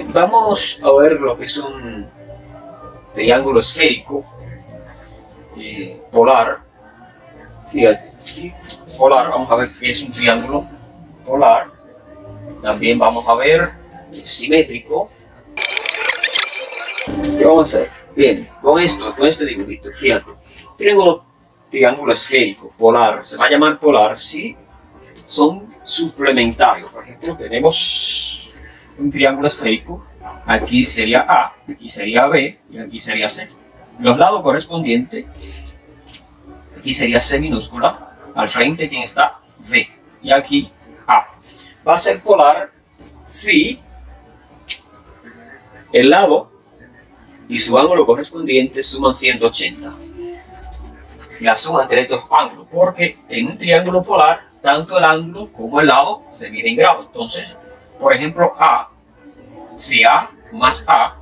Vamos a ver lo que es un triángulo esférico polar. Fíjate, polar, vamos a ver qué es un triángulo polar. También vamos a ver simétrico. ¿Qué vamos a hacer? Bien, con este dibujito, fíjate, triángulo esférico polar, se va a llamar polar si son suplementarios. Por ejemplo, tenemos un triángulo esférico, aquí sería A, aquí sería B y aquí sería C. Los lados correspondientes, aquí sería C minúscula, al frente quien está B y aquí A. Va a ser polar si el lado y su ángulo correspondiente suman 180. Si la suma entre estos ángulos, porque en un triángulo polar tanto el ángulo como el lado se miden en grados. Entonces, por ejemplo, si A más A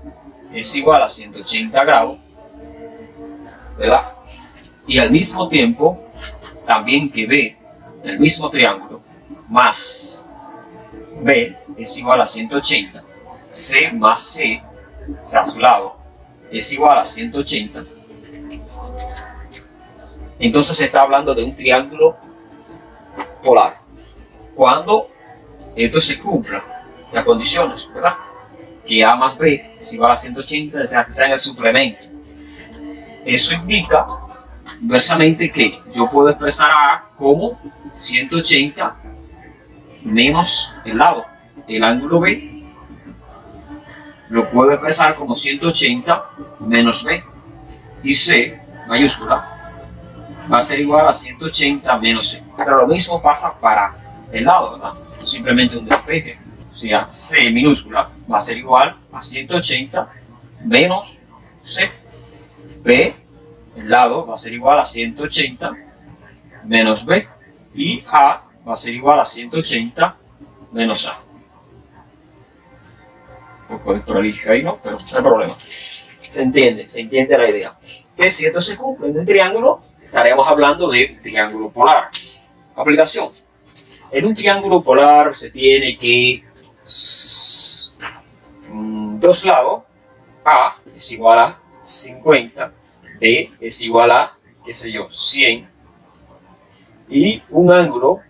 es igual a 180 grados, ¿verdad? Y al mismo tiempo, también que B, el mismo triángulo, más B es igual a 180, C más C, o sea, a su lado, es igual a 180. Entonces se está hablando de un triángulo polar. Cuando esto se cumpla, las condiciones, ¿verdad? Que A más B es igual a 180, o sea, que sea en el suplemento. Eso indica, inversamente, que yo puedo expresar a A como 180 menos el lado. El ángulo B lo puedo expresar como 180 menos B. Y C, mayúscula, va a ser igual a 180 menos C. Pero lo mismo pasa para el lado, ¿verdad? Simplemente un despeje. O sea, C minúscula va a ser igual a 180 menos C. B, el lado, va a ser igual a 180 menos B. Y A va a ser igual a 180 menos A. Un poco de prolijo ahí, ¿no? Pero no hay problema. Se entiende la idea. Que si esto se cumple en un triángulo, estaremos hablando de triángulo polar. Aplicación. En un triángulo polar se tiene que dos lados, A es igual a 50, B es igual a, qué sé yo, 100, y un ángulo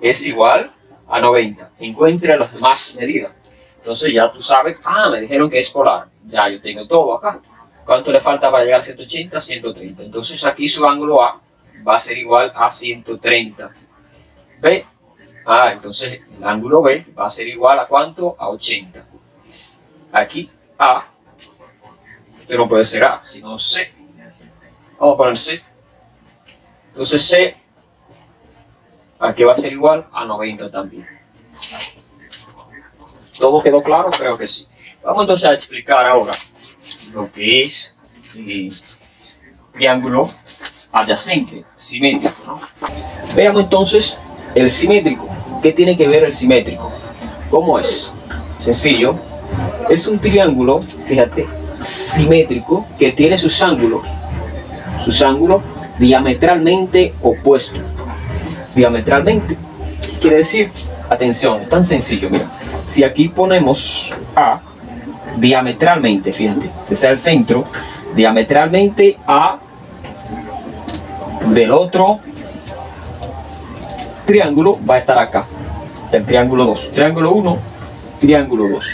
es igual a 90. Encuentre las demás medidas. Entonces ya tú sabes, me dijeron que es polar. Ya yo tengo todo acá. ¿Cuánto le falta para llegar a 180? 130. Entonces aquí su ángulo A va a ser igual a 130. B. Entonces el ángulo B va a ser igual a ¿cuánto? A 80. Aquí A. Esto no puede ser A, sino C. Vamos a poner C. Entonces C. Aquí va a ser igual a 90 también. ¿Todo quedó claro? Creo que sí. Vamos entonces a explicar ahora lo que es triángulo adyacente, simétrico, ¿no? Veamos entonces el simétrico. ¿Qué tiene que ver el simétrico? ¿Cómo es? Sencillo. Es un triángulo, fíjate, simétrico que tiene sus ángulos diametralmente opuestos. Diametralmente quiere decir, atención, es tan sencillo, mira. Si aquí ponemos A diametralmente, fíjate, que sea el centro, diametralmente A del otro triángulo va a estar acá, el triángulo 2, triángulo 1, triángulo 2.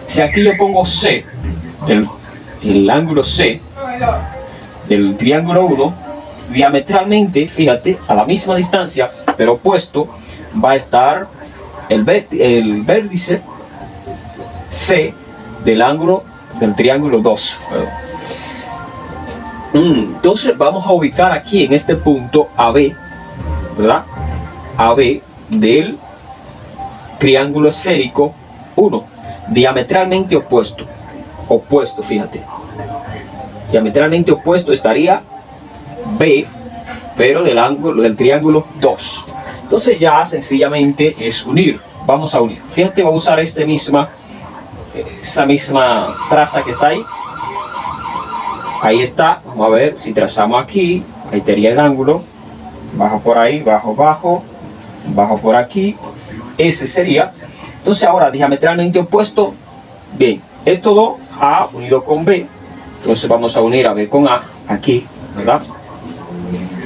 Si aquí yo pongo C, el ángulo C del triángulo 1, diametralmente, fíjate, a la misma distancia, pero opuesto, va a estar el vértice C del ángulo del triángulo 2. Entonces vamos a ubicar aquí en este punto AB, ¿verdad? AB del triángulo esférico 1, diametralmente opuesto. Opuesto, fíjate. Diametralmente opuesto estaría B, pero del ángulo del triángulo 2. Entonces ya sencillamente es unir. Vamos a unir. Fíjate, voy a usar esta misma traza que está ahí. Ahí está. Vamos a ver si trazamos aquí. Ahí estaría el ángulo. Bajo por ahí, bajo, bajo. Bajo por aquí. Ese sería. Entonces ahora diametralmente opuesto, bien, esto 2, A unido con B, entonces vamos a unir a B con A aquí, ¿verdad?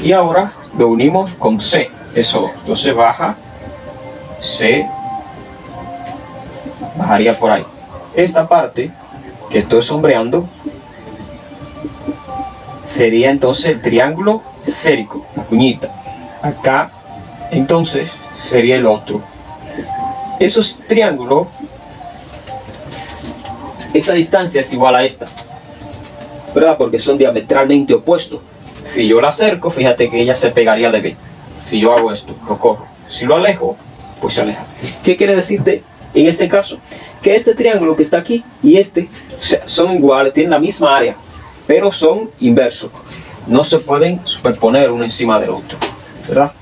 Y ahora lo unimos con C, eso 2, entonces baja C, bajaría por ahí. Esta parte que estoy sombreando sería entonces el triángulo esférico, la cuñita. Acá entonces sería el otro. Esos triángulos, esta distancia es igual a esta, ¿verdad? Porque son diametralmente opuestos. Si yo la acerco, fíjate que ella se pegaría de B. Si yo hago esto, lo corro. Si lo alejo, pues se aleja. ¿Qué quiere decirte en este caso? Que este triángulo que está aquí y este, o sea, son iguales, tienen la misma área, pero son inversos. No se pueden superponer uno encima del otro, ¿verdad?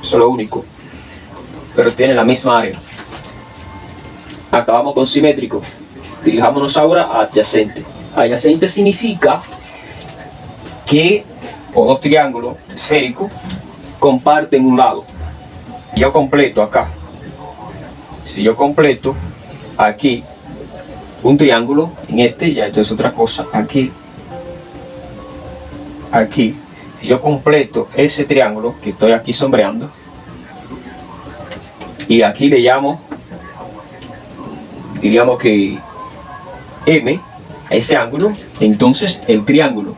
Eso es lo único. Pero tienen la misma área. Acabamos con simétrico. Dirijámonos ahora a adyacente. Adyacente significa que dos triángulos esféricos comparten un lado. Yo completo acá. Si yo completo aquí un triángulo, en este ya esto es otra cosa. Aquí. Si yo completo ese triángulo que estoy aquí sombreando, y aquí le llamo, diríamos que M a ese ángulo, entonces el triángulo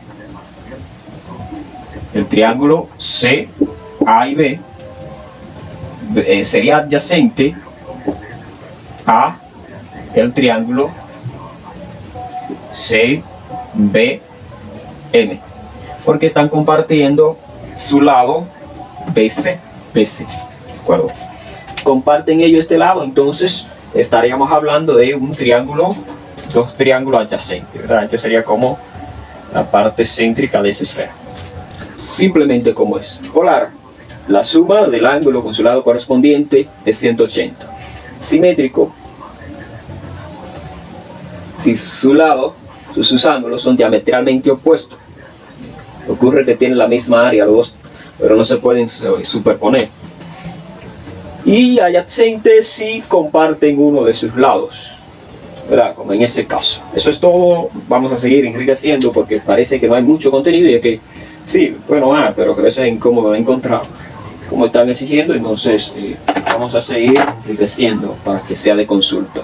C, A y B sería adyacente a el triángulo C, B, M, porque están compartiendo su lado BC, ¿de acuerdo? Comparten ellos este lado, entonces estaríamos hablando de un triángulo, dos triángulos adyacentes, ¿verdad? Este sería como la parte céntrica de esa esfera. Simplemente como es polar, la suma del ángulo con su lado correspondiente es 180. Simétrico, si sus ángulos son diametralmente opuestos, ocurre que tienen la misma área los dos, pero no se pueden superponer. Y adyacentes sí comparten uno de sus lados, ¿verdad? Como en ese caso. Eso es todo. Vamos a seguir enriqueciendo porque parece que no hay mucho contenido y es que sí, bueno, pero que a veces es incómodo encontrar como están exigiendo. Entonces vamos a seguir enriqueciendo para que sea de consulta.